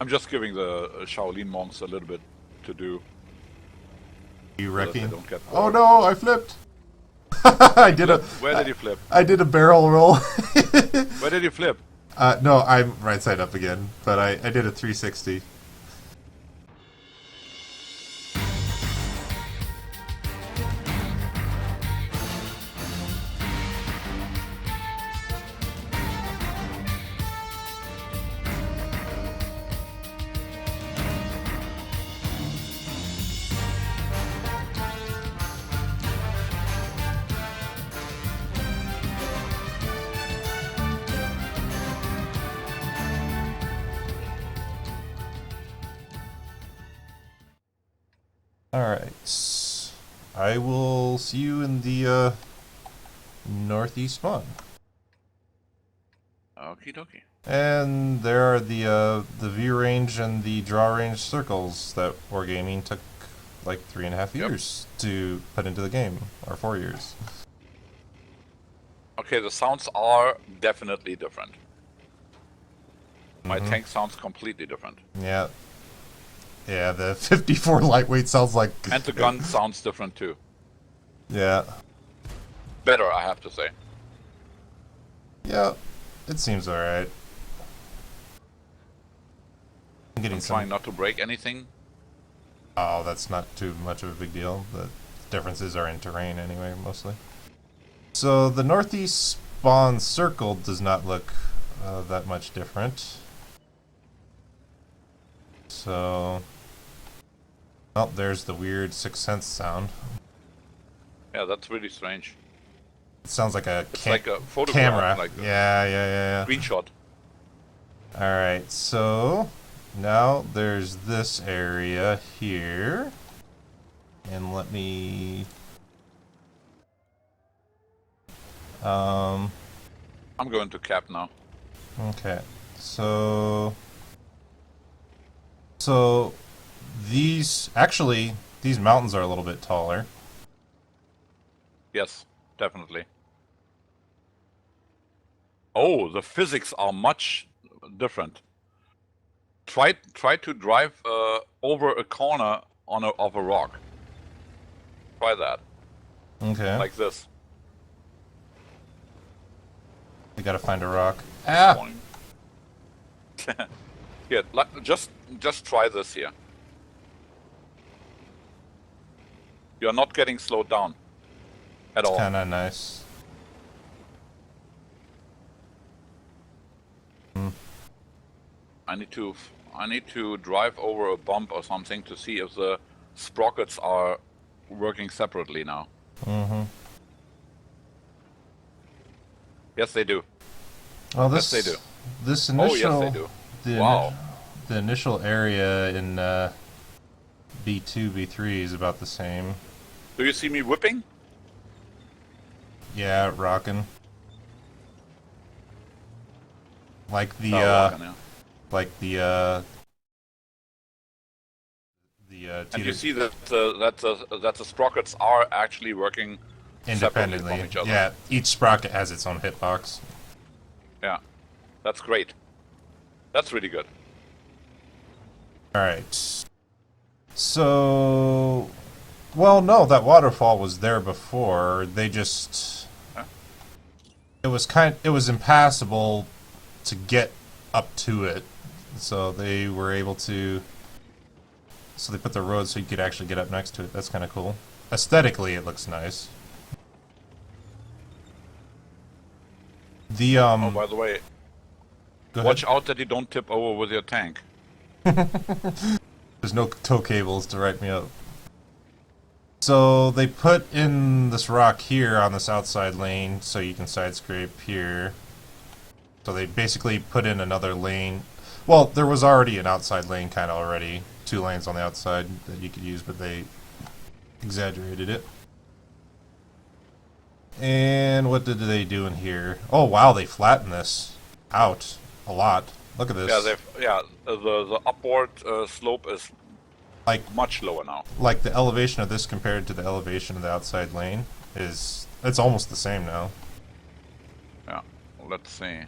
I'm just giving the Shaolin monks a little bit to do. You So that they wrecking? don't get Oh bored. no, I flipped. I did a. Where did you flip? I did a barrel roll. Where did you flip? No, I'm right side up again, but I did a 360. Alright. I will see you in the northeast spawn. Okie dokie. And there are the view range and the draw range circles that Wargaming took like 3.5 years to put into the game, or 4 years. Okay, the sounds are definitely different. My tank sounds completely different. Yeah. Yeah, the 54 lightweight sounds like... And the gun sounds different too. Yeah. Better, I have to say. Yeah, it seems alright. I'm getting Trying not to break anything. Oh, that's not too much of a big deal. The differences are in terrain anyway, mostly. So the northeast spawn circle does not look that much different. So... Oh, there's the weird Sixth Sense sound. Yeah, that's really strange. It sounds like a, It's like a photograph, camera. like Yeah. screenshot. Alright, so... Now there's this area here. And let me... I'm going to cap now. Okay, so these these mountains are a little bit taller. Yes, definitely. Oh, the physics are much different. Try to drive over a corner of a rock. Try that. Okay, Like this. we gotta find a rock. Ah! Here, just try this here. You're not getting slowed down at all. Kinda nice. I need to drive over a bump or something to see if the sprockets are working separately now. Mm-hmm. Yes, they do. Well, this Yes, they do. This initial. Oh, yes, they do. The Wow. The initial area in B2, B3 is about the same. Do you see me whipping? Yeah, rocking. Like the Rocking, yeah. like the And you see that that the sprockets are actually working separately independently. from each other. Yeah, each sprocket has its own hitbox. Yeah, that's great. That's really good. Alright. So... Well, no, that waterfall was there before. They just... Huh? It was impassable to get up to it. So they were able to... So they put the road so you could actually get up next to it. That's kind of cool. Aesthetically, it looks nice. The, Oh, by the way, Go ahead. watch out that you don't tip over with your tank. There's no tow cables to right me up. So they put in this rock here on this outside lane so you can side scrape here. So they basically put in another lane. Well, there was already an outside lane kind of already. 2 lanes on the outside that you could use, but they exaggerated it. And what did they do in here? Oh wow, they flattened this out a lot. Look at this. The upward slope is Like much lower now. like the elevation of this compared to the elevation of the outside lane is it's almost the same now. Yeah, let's see.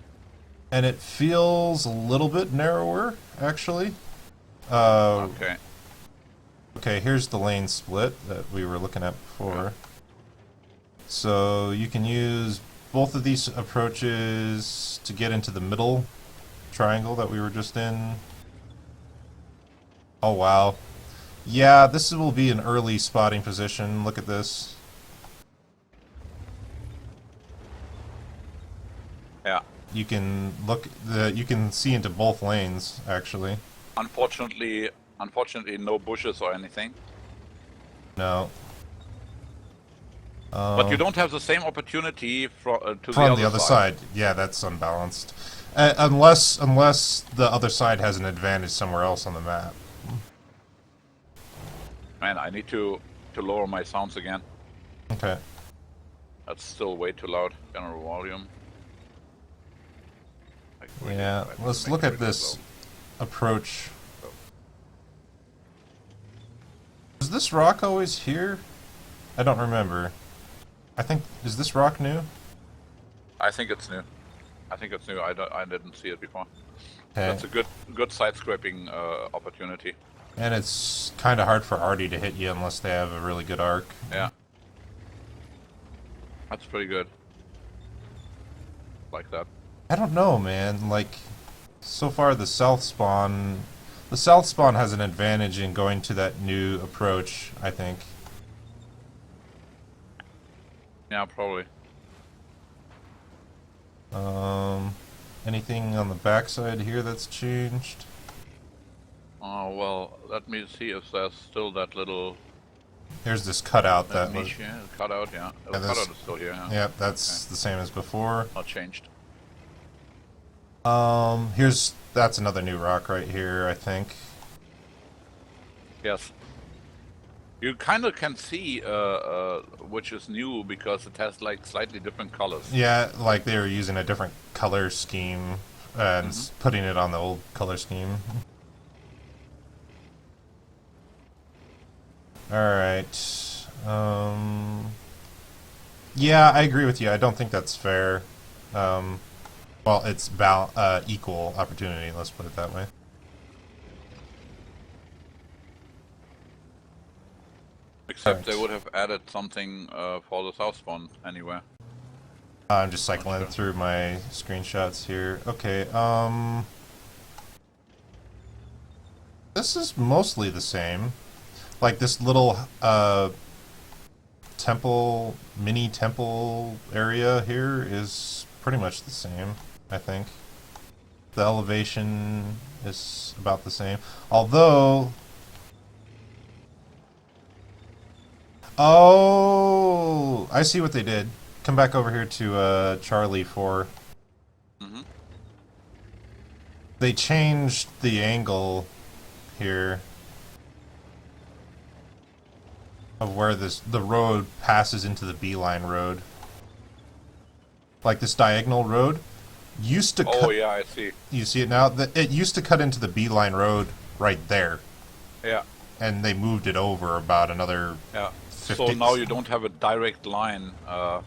And it feels a little bit narrower, actually. Uh, Okay. okay, here's the lane split that we were looking at before. Yeah. So you can use both of these approaches to get into the middle triangle that we were just in. Oh, wow. Yeah, this will be an early spotting position. Look at this. Yeah. You can you can see into both lanes, actually. Unfortunately, no bushes or anything. No. But you don't have the same opportunity to From the the other side. Yeah, that's unbalanced. Unless the other side has an advantage somewhere else on the map. Man, I need to lower my sounds again. Okay. That's still way too loud. General volume. Like, really, Yeah, I have to let's make look it at really this low. approach. Is this rock always here? I don't remember. I think, is this rock new? I think it's new. I didn't see it before. Okay. That's a good side scraping opportunity. And it's kind of hard for Artie to hit you unless they have a really good arc. Yeah. That's pretty good. Like that. I don't know, man. Like, so far the south spawn has an advantage in going to that new approach, I think. Yeah, probably. Anything on the backside here that's changed? Oh, well, let me see if there's still that little Here's this cutout that was... niche here. Cutout, yeah. The Yeah, this- cutout is still here, yeah. Yep, that's the same as before. Not changed. That's another new rock right here, I think. Yes. You kind of can see which is new because it has like slightly different colors. Yeah, like they were using a different color scheme and putting it on the old color scheme. Alright. Yeah, I agree with you. I don't think that's fair. Well, it's equal opportunity, let's put it that way. Except they would have added something for the south spawn anywhere. I'm just cycling through my screenshots here. Okay, this is mostly the same. Like this little mini temple area here is pretty much the same, I think. The elevation is about the same. Although... Oh! I see what they did. Come back over here to Charlie 4. Mm-hmm. They changed the angle here of where the road passes into the beeline road. Like this diagonal road used to Oh, yeah, I see. You see it now? It used to cut into the beeline road right there. Yeah. And they moved it over about another... Yeah. 50. So now you don't have a direct line to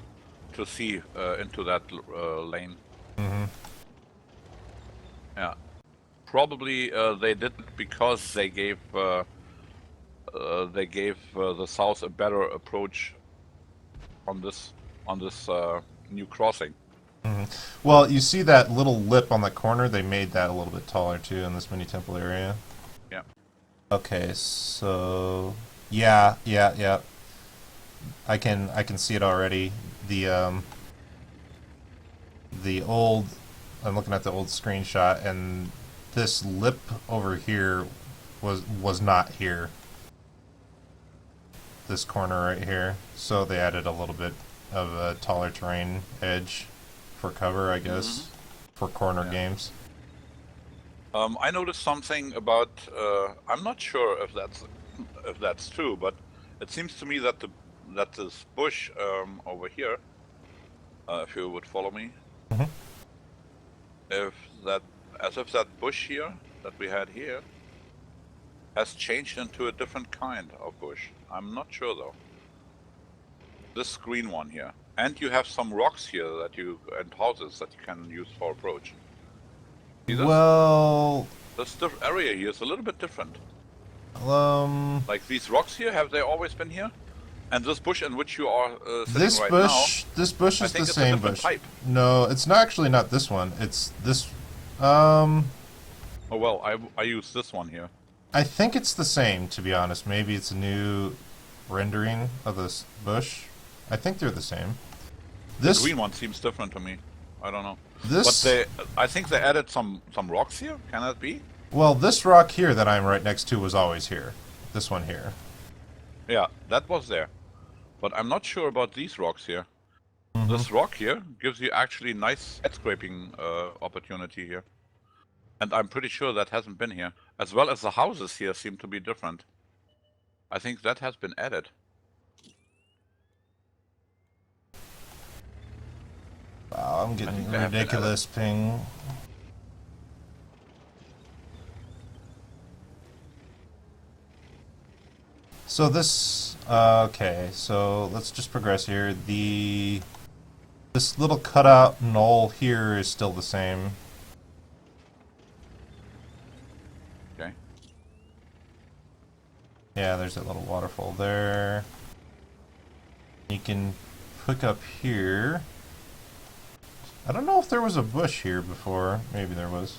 see into that lane. Mm-hmm. Yeah. Probably they did it because they gave the south a better approach on this new crossing. Mm-hmm. Well, you see that little lip on the corner? They made that a little bit taller too in this mini temple area. Yeah. Okay, so yeah. I can see it already. The old, I'm looking at the old screenshot, and this lip over here was not here. This corner right here. So they added a little bit of a taller terrain edge for cover, I guess, for corner games. I noticed something about. I'm not sure if that's true, but it seems to me that this bush over here, if you would follow me, if that bush here that we had here has changed into a different kind of bush. I'm not sure though. This green one here, and you have some rocks here and houses that you can use for approach. See this? Well, This area here is a little bit different. um, Like these rocks here, have they always been here? And this bush in which you are sitting right now, this bush I is think the it's a same different bush. type. No, it's not actually not this one. It's this. Oh well, I use this one here. I think it's the same, to be honest. Maybe it's a new rendering of this bush. I think they're the same. The green one seems different to me. I don't know. This, But I think they added some rocks here. Can that be? well, this rock here that I'm right next to was always here. This one here. Yeah, that was there. But I'm not sure about these rocks here. Mm-hmm. This rock here gives you actually nice head scraping opportunity here. And I'm pretty sure that hasn't been here. As well as the houses here seem to be different. I think that has been added. Wow, I'm I getting think they have been ridiculous ping. So this, okay, so let's just progress here. This little cutout knoll here is still the same. Okay. Yeah, there's that little waterfall there. You can pick up here. I don't know if there was a bush here before. Maybe there was.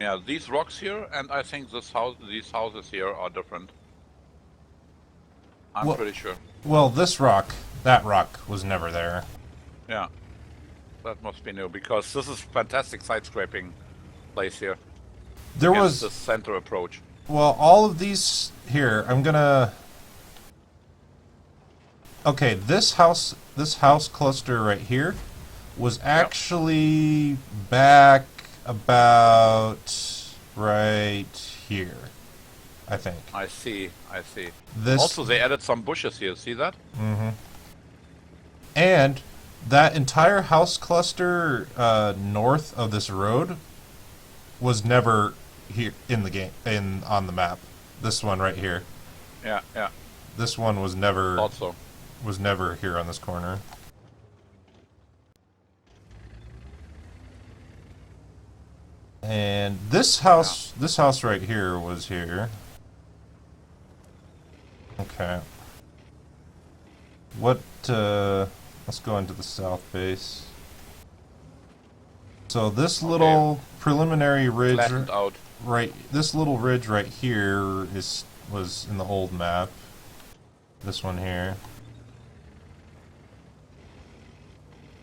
Yeah, these rocks here, and I think these houses here are different. I'm Well- pretty sure. Well, that rock was never there. Yeah, that must be new because this is fantastic side scraping place here. There against was, the center approach. well, all of these here, I'm gonna... Okay, this house cluster right here was actually back about right here, I think. I see. I see. This, Also, they added some bushes here. See that? mm-hmm. And that entire house cluster north of this road was never here in the game, on the map. This one right here. Yeah. Yeah. This one was never Also. here on this corner. And this house right here was here. Okay. What, let's go into the south base. So this little preliminary ridge, Flattened out. this little ridge right here was in the old map. This one here.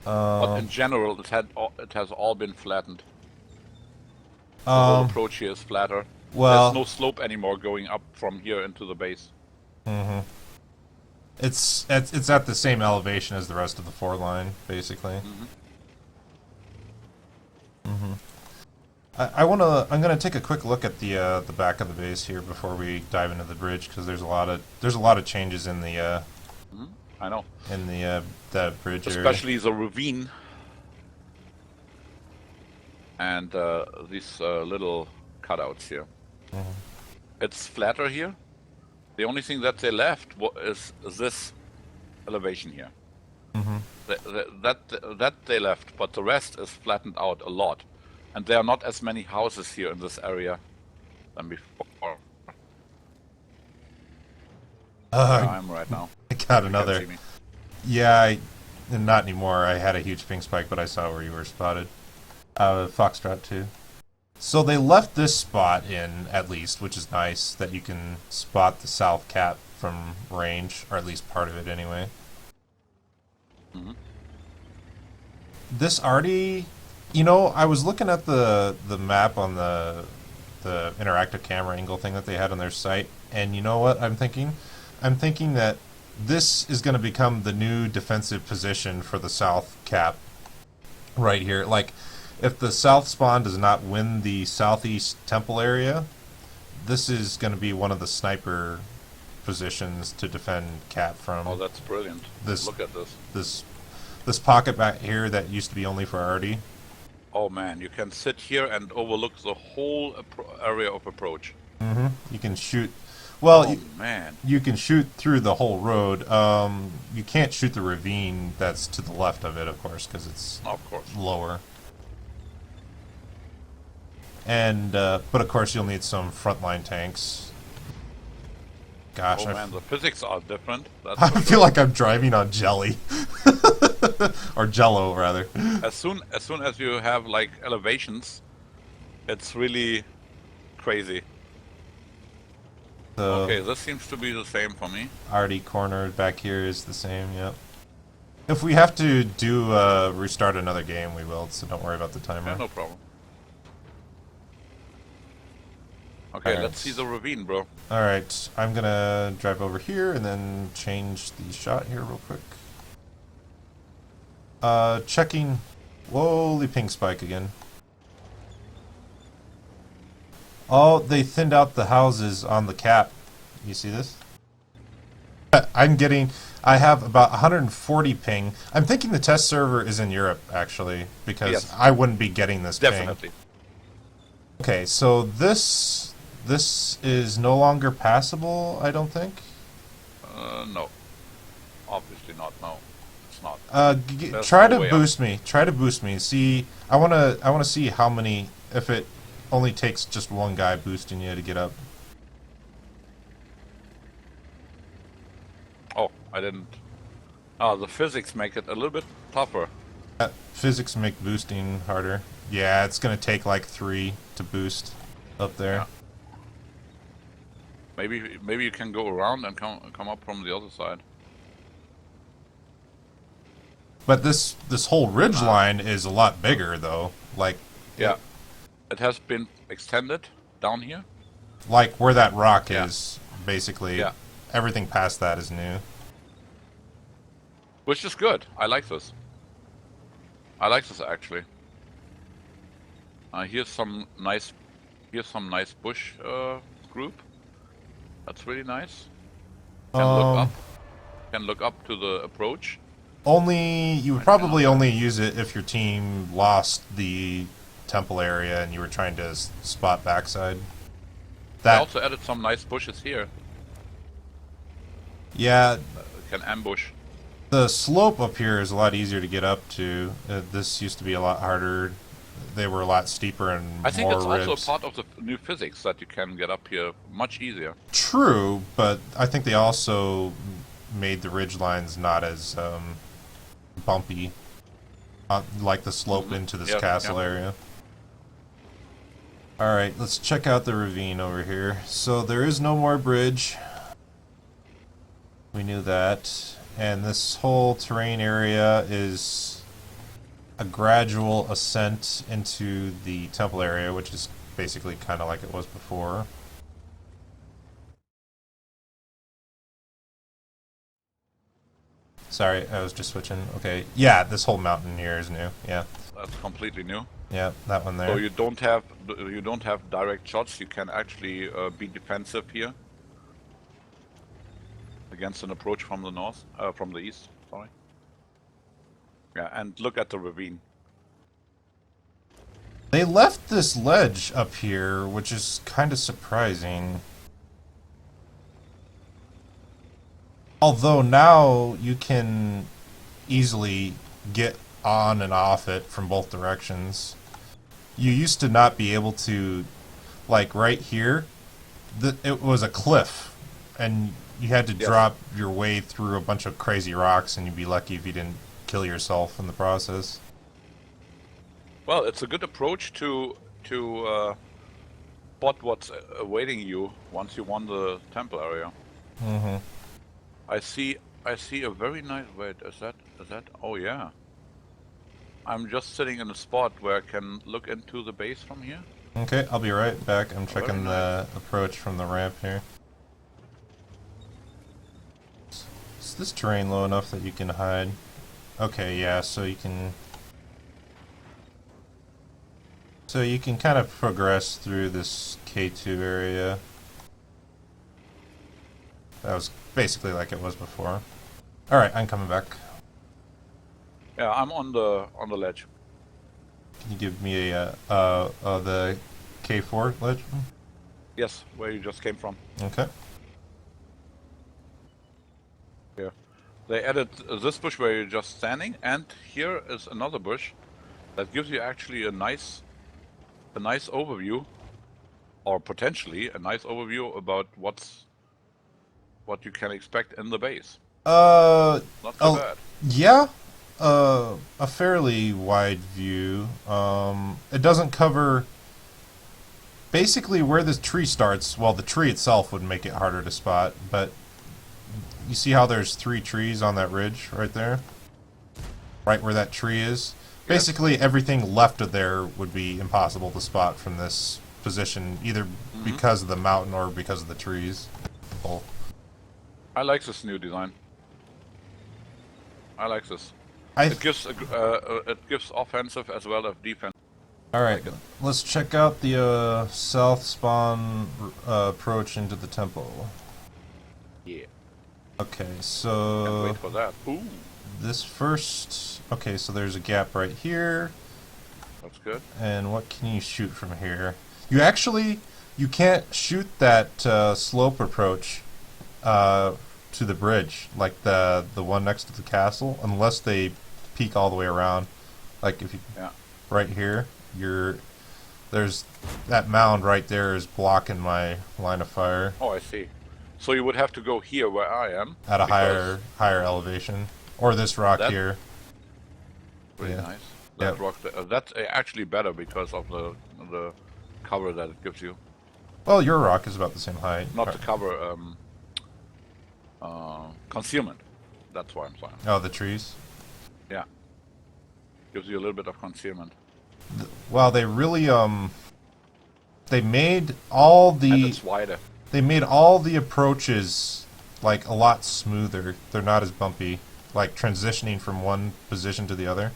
But in general, it has all been flattened. The whole approach here is flatter. Well, there's no slope anymore going up from here into the base. Mm-hmm. It's at the same elevation as the rest of the 4 line, basically. Mm-hmm. Mm-hmm. I'm gonna take a quick look at the back of the base here before we dive into the bridge, because there's a lot of changes in the I know. in the that bridge area. Especially the ravine and these little cutouts here. Mm-hmm. It's flatter here. The only thing that they left is this elevation here. Mm-hmm. That they left, but the rest is flattened out a lot. And there are not as many houses here in this area than before. Where I'm right now. I got You another. can't see me. Yeah, not anymore. I had a huge ping spike, but I saw where you were spotted. Foxtrot too. So they left this spot in, at least, which is nice, that you can spot the south cap from range, or at least part of it anyway. Mm-hmm. This already... You know, I was looking at the map on the interactive camera angle thing that they had on their site, and you know what I'm thinking? I'm thinking that this is going to become the new defensive position for the south cap right here. Like, if the south spawn does not win the southeast temple area, this is going to be one of the sniper positions to defend cap from. Oh, that's brilliant. Look at this. This pocket back here that used to be only for Artie. Oh man, you can sit here and overlook the whole area of approach. Mm-hmm. You can shoot. Well, Oh man. you can shoot through the whole road. You can't shoot the ravine that's to the left of it, of course, because it's Of course. lower. And but of course, you'll need some frontline tanks. Gosh, Oh man, the physics are different. That's I for feel sure. like I'm driving on jelly, or Jello rather. As soon as you have like elevations, it's really crazy. So Okay, this seems to be the same for me. already cornered back here is the same. Yep. If we have to do restart another game, we will. So don't worry about the timer. Yeah, no problem. Okay, Alright. let's see the ravine, bro. All right, I'm gonna drive over here and then change the shot here real quick. Checking. Holy ping spike again. Oh, they thinned out the houses on the cap. You see this? I have about 140 ping. I'm thinking the test server is in Europe, actually, because Yes. I wouldn't be getting this ping. Definitely. Okay, so this is no longer passable, I don't think. No. Obviously not. No, it's not. There's Try no to way boost me. Try to boost me. See, I wanna see how many. If it only takes just one guy boosting you to get up. Oh, I didn't. Oh, the physics make it a little bit tougher. Physics make boosting harder. Yeah, it's gonna take like 3 to boost up there. Yeah. Maybe you can go around and come up from the other side. But this whole ridge line is a lot bigger though. Yeah, it has been extended down here. Like where that rock Yeah. is, basically. Yeah. Everything past that is new. Which is good. I like this. I like this actually. Here's some nice bush group. That's really nice. Can look up to the approach. You would probably only use it if your team lost the temple area and you were trying to spot backside. I also added some nice bushes here. Yeah, Can ambush. the slope up here is a lot easier to get up to. This used to be a lot harder. They were a lot steeper and I think more it's ribs. also a part of the new physics that you can get up here much easier. True, but I think they also made the ridge lines not as bumpy, like the slope into this castle area. Alright, let's check out the ravine over here. So there is no more bridge. We knew that. And this whole terrain area is a gradual ascent into the temple area, which is basically kind of like it was before. Sorry, I was just switching. Okay, yeah, this whole mountain here is new. Yeah, That's completely new. yeah, that one there. So you don't have direct shots. You can actually be defensive here against an approach from the north, from the east. Sorry. Yeah, and look at the ravine. They left this ledge up here, which is kind of surprising. Although now you can easily get on and off it from both directions. You used to not be able to, like right here, it was a cliff, and you had to drop your way through a bunch of crazy rocks, and you'd be lucky if you didn't kill yourself in the process. Well, it's a good approach to spot what's awaiting you once you won the temple area. Mm-hmm. I see a very nice. Wait, is that? Oh yeah. I'm just sitting in a spot where I can look into the base from here. Okay, I'll be right back. I'm checking nice. the approach from the ramp here. Is this terrain low enough that you can hide? Okay, yeah, so you can kind of progress through this K2 area. That was basically like it was before. Alright, I'm coming back. Yeah, I'm on the ledge. Can you give me the K4 ledge? Yes, where you just came from. Okay. They added this bush where you're just standing, and here is another bush that gives you actually a nice overview, or potentially a nice overview about what you can expect in the base. Not so bad. Yeah, a fairly wide view. It doesn't cover basically where the tree starts. Well, the tree itself would make it harder to spot, but you see how there's 3 trees on that ridge right there? Right where that tree is? Yes. Basically, everything left of there would be impossible to spot from this position, either because of the mountain or because of the trees. Oh. I like this new design. I like this. It gives offensive as well as defense. All right, let's check out the south spawn approach into the temple. Yeah. Okay, Can't so wait for that. Ooh, this first. Okay, so there's a gap right here. that's good. And what can you shoot from here? You can't shoot that slope approach to the bridge, like the one next to the castle, unless they peek all the way around. Like if you right here, there's that mound right there is blocking my line of fire. Oh, I see. So you would have to go here where I am At a higher elevation, or this rock here. Really nice. That rock. That's actually better because of the cover that it gives you. Well, your rock is about the same height. Not the cover. Concealment. That's why I'm saying. Oh, the trees. Yeah. Gives you a little bit of concealment. Well, they really they made all the. And it's wider. They made all the approaches like a lot smoother. They're not as bumpy, like transitioning from one position to the other.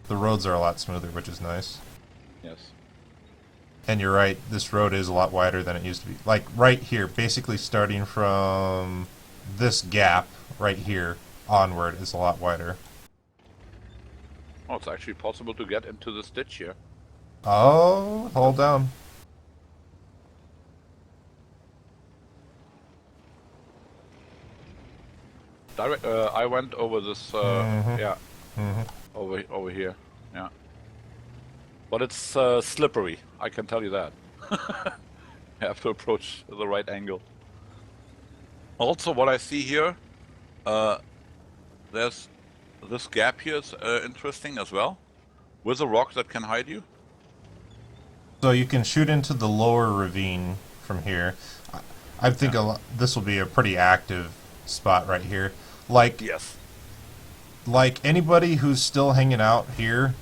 The roads are a lot smoother, which is nice. Yes. And you're right, this road is a lot wider than it used to be. Like right here, basically starting from this gap right here onward is a lot wider. Oh, it's actually possible to get into this ditch here. Oh, hold down. I went over this, yeah, over here, yeah. But it's slippery, I can tell you that. You have to approach the right angle. Also, what I see here, there's this gap here is interesting as well, with a rock that can hide you. So you can shoot into the lower ravine from here. I think this will be a pretty active spot right here. Like, yes, like anybody who's still hanging out here,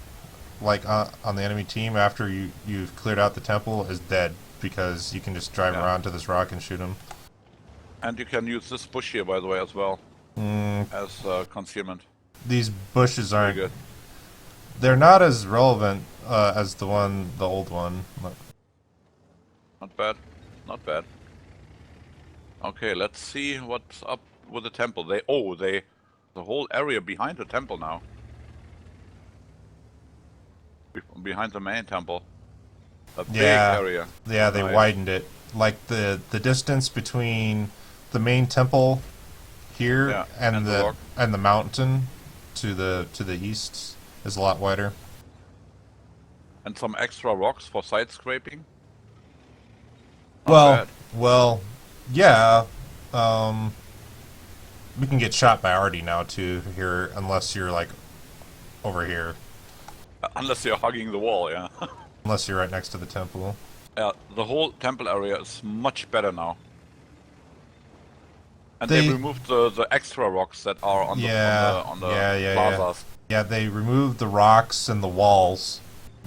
like on the enemy team after you've cleared out the temple, is dead because you can just drive around to this rock and shoot them. And you can use this bush here, by the way, as well as concealment. These bushes aren't good. They're not as relevant as the old one. Not bad, not bad. Okay, let's see what's up with the temple. The whole area behind the temple now. Behind the main temple. A big area. Yeah, they widened it. Like the distance between the main temple here and the mountain to the east is a lot wider. And some extra rocks for side scraping. Well, yeah. We can get shot by Artie now too here, unless you're like over here. Unless you're hugging the wall, yeah. Unless you're right next to the temple. The whole temple area is much better now. And they removed the extra rocks that are on the plazas. Yeah, they removed the rocks and the walls.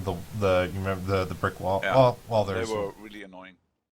You remember the brick wall? Yeah. Well, they were really annoying.